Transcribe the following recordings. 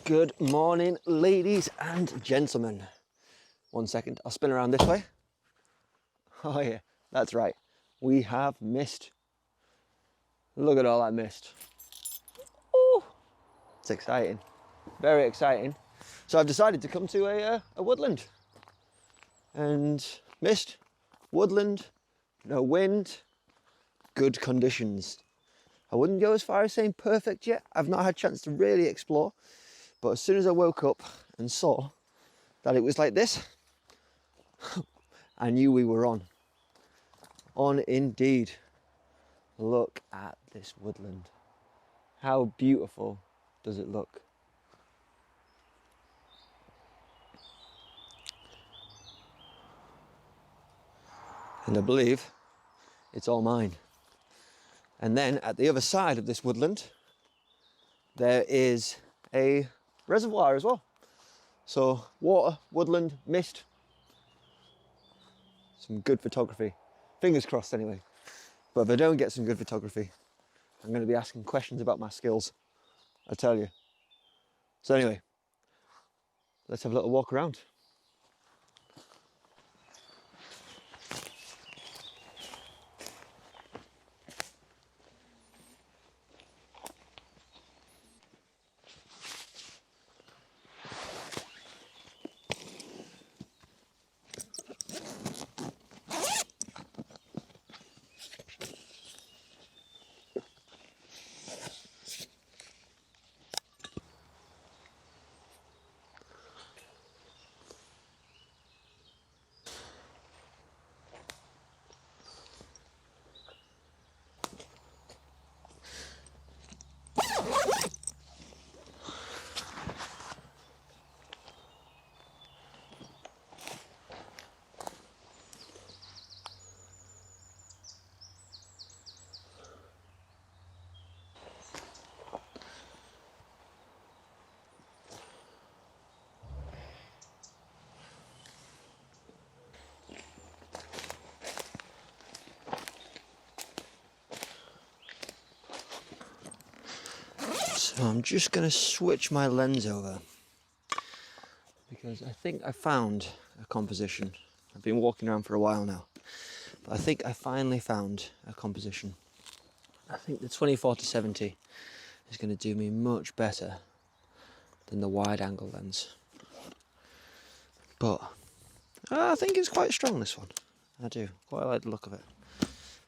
Good morning, ladies and gentlemen. 1 second, I'll spin around this way. Oh yeah, that's right. We have mist. Look at all that mist. Oh, it's exciting. Very exciting. So I've decided to come to a woodland. And mist, woodland, no wind, good conditions. I wouldn't go as far as saying perfect yet. I've not had a chance to really explore. But as soon as I woke up and saw that it was like this, I knew we were on. On indeed. Look at this woodland. How beautiful does it look? And I believe it's all mine. And then at the other side of this woodland, there is a reservoir as well. So water, woodland, mist. Some good photography. Fingers crossed anyway. But if I don't get some good photography, I'm going to be asking questions about my skills. I tell you. So anyway, let's have a little walk around. So I'm just going to switch my lens over because I think I found a composition. I've been walking around for a while now, but I think I finally found a composition. I think the 24-70 is going to do me much better than the wide angle lens. But I think it's quite strong, this one. I do. Quite like the look of it.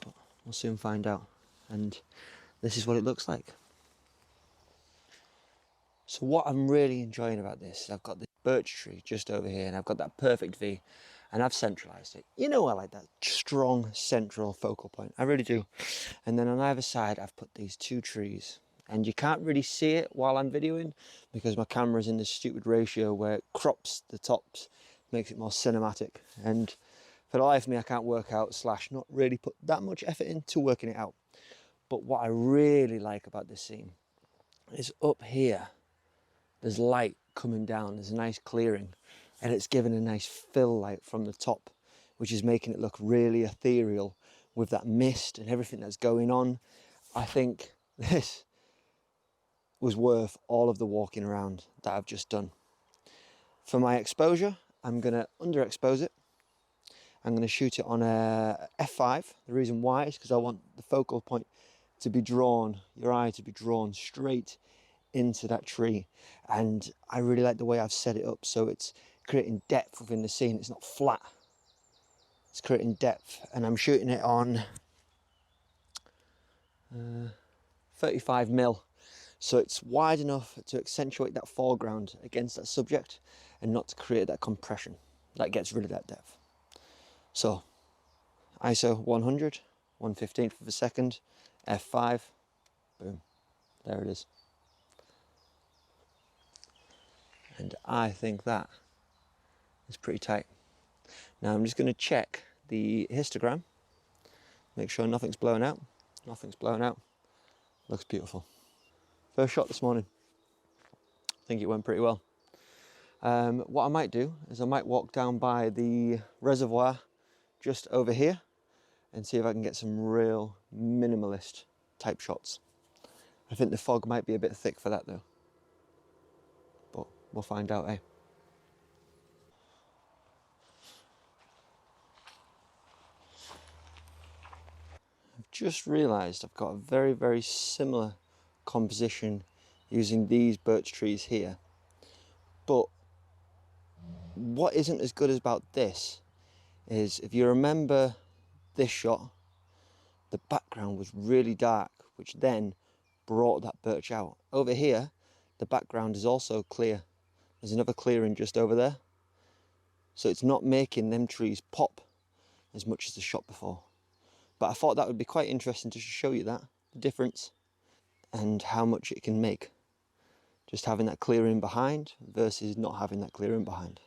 But we'll soon find out. And this is what it looks like. So what I'm really enjoying about this is I've got this birch tree just over here and I've got that perfect V and I've centralized it. You know, I like that strong central focal point. I really do. And then on either side, I've put these two trees and you can't really see it while I'm videoing because my camera's in this stupid ratio where it crops the tops, makes it more cinematic. And for the life of me, I can't work out / not really put that much effort into working it out. But what I really like about this scene is up here, there's light coming down, there's a nice clearing, and it's giving a nice fill light from the top, which is making it look really ethereal with that mist and everything that's going on. I think this was worth all of the walking around that I've just done. For my exposure, I'm going to underexpose it. I'm going to shoot it on a f5. The reason why is because I want the focal point to be drawn, your eye to be drawn straight into that tree, and I really like the way I've set it up so it's creating depth within the scene. It's not flat, it's creating depth, and I'm shooting it on 35mm, so it's wide enough to accentuate that foreground against that subject and not to create that compression that gets rid of that depth. So ISO 100, 1/15 of a second, f5, boom, there it is. And I think that is pretty tight. Now I'm just going to check the histogram, make sure nothing's blown out. Nothing's blown out. Looks beautiful. First shot this morning. I think it went pretty well. What I might do is I might walk down by the reservoir just over here and see if I can get some real minimalist type shots. I think the fog might be a bit thick for that though. We'll find out, eh? I've just realised I've got a very, very similar composition using these birch trees here. But what isn't as good about this is, if you remember this shot, the background was really dark, which then brought that birch out. Over here, the background is also clear. There's another clearing just over there. So it's not making them trees pop as much as the shot before. But I thought that would be quite interesting to show you that, the difference, and how much it can make. Just having that clearing behind versus not having that clearing behind.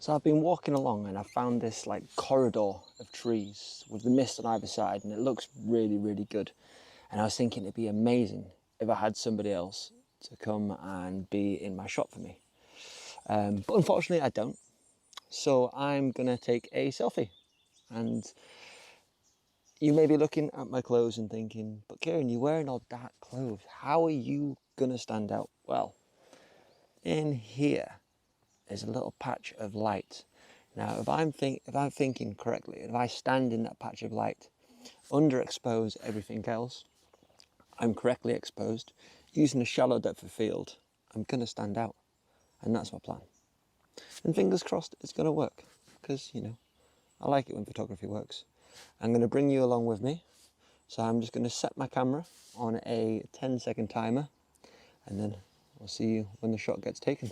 So I've been walking along and I found this like corridor of trees with the mist on either side, and it looks really, really good. And I was thinking it'd be amazing if I had somebody else to come and be in my shot for me. But unfortunately I don't. So I'm gonna take a selfie. And you may be looking at my clothes and thinking, but Kieran, you're wearing all dark clothes. How are you gonna stand out? Well, in here is a little patch of light. Now, if I'm thinking correctly, if I stand in that patch of light, underexpose everything else, I'm correctly exposed, using a shallow depth of field, I'm gonna stand out. And that's my plan. And fingers crossed it's gonna work, because, you know, I like it when photography works. I'm gonna bring you along with me. So I'm just gonna set my camera on a 10-second timer, and then we'll see you when the shot gets taken.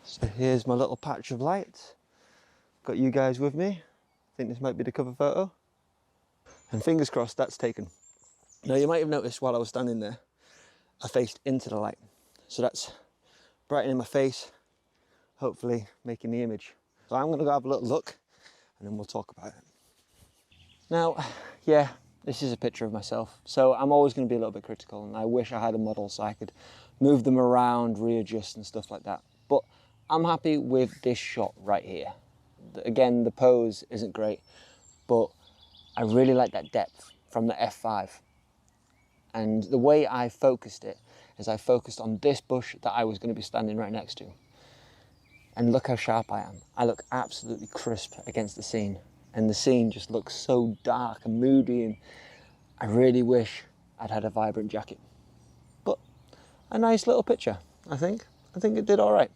So here's my little patch of light. Got you guys with me. I think this might be the cover photo. And fingers crossed that's taken. Now you might have noticed while I was standing there, I faced into the light. So that's brightening my face, hopefully making the image. So I'm gonna go have a little look and then we'll talk about it. Now, yeah, this is a picture of myself. So I'm always gonna be a little bit critical, and I wish I had a model so I could move them around, readjust and stuff like that. But I'm happy with this shot right here. Again, the pose isn't great, but I really like that depth from the f5. And the way I focused it is I focused on this bush that I was going to be standing right next to. And look how sharp I am. I look absolutely crisp against the scene. And the scene just looks so dark and moody, and I really wish I'd had a vibrant jacket. But a nice little picture, I think. I think it did all right.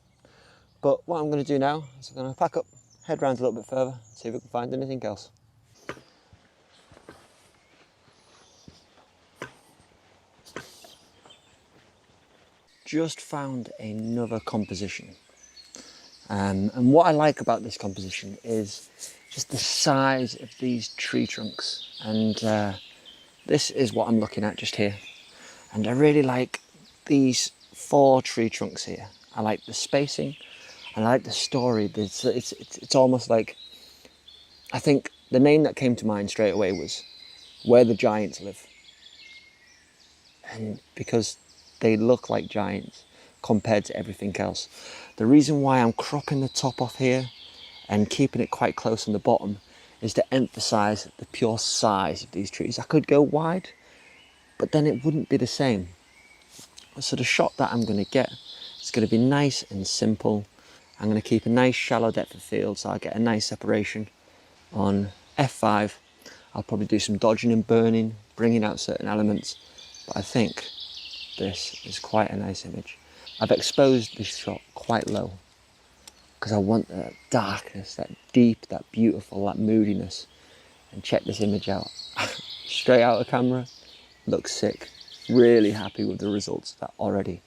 But what I'm going to do now is I'm going to pack up, head round a little bit further, see if we can find anything else. Just found another composition. And what I like about this composition is just the size of these tree trunks. And this is what I'm looking at just here. And I really like these 4 tree trunks here. I like the spacing, and I like the story. It's almost like, I think the name that came to mind straight away was Where the Giants Live. And because they look like giants compared to everything else. The reason why I'm cropping the top off here and keeping it quite close on the bottom is to emphasize the pure size of these trees. I could go wide, but then it wouldn't be the same. So the shot that I'm going to get is going to be nice and simple. I'm going to keep a nice shallow depth of field, so I get a nice separation. On f5, I'll probably do some dodging and burning, bringing out certain elements, but I think this is quite a nice image. I've exposed this shot quite low because I want that darkness, that deep, that beautiful, that moodiness. And check this image out. Straight out of camera, looks sick. Really happy with the results of that already.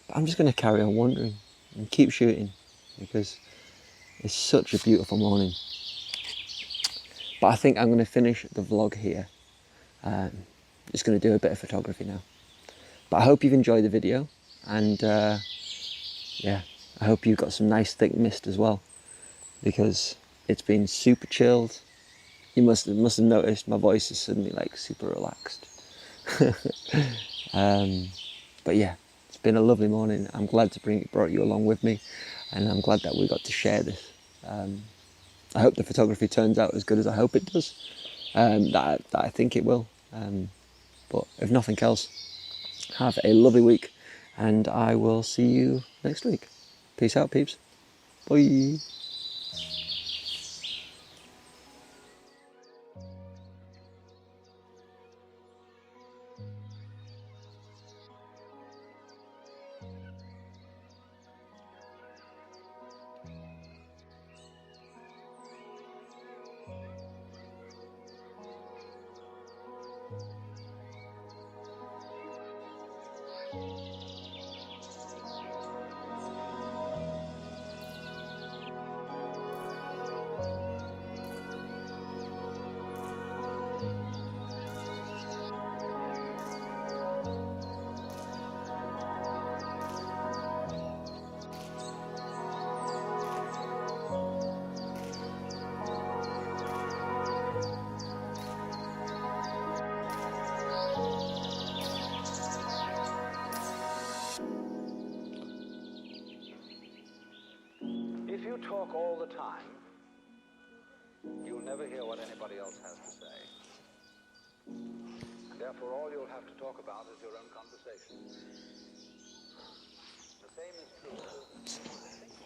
But I'm just going to carry on wandering and keep shooting because it's such a beautiful morning. But I think I'm going to finish the vlog here. Just going to do a bit of photography now. But I hope you've enjoyed the video, and yeah, I hope you've got some nice thick mist as well, because it's been super chilled, You must have noticed my voice is suddenly like super relaxed. But yeah, it's been a lovely morning. I'm glad to brought you along with me, and I'm glad that we got to share this. I hope the photography turns out as good as I hope it does. That I think it will. But if nothing else, have a lovely week, and I will see you next week. Peace out, peeps. Bye. If you talk all the time, you'll never hear what anybody else has to say. And therefore all you'll have to talk about is your own conversation. The same is true.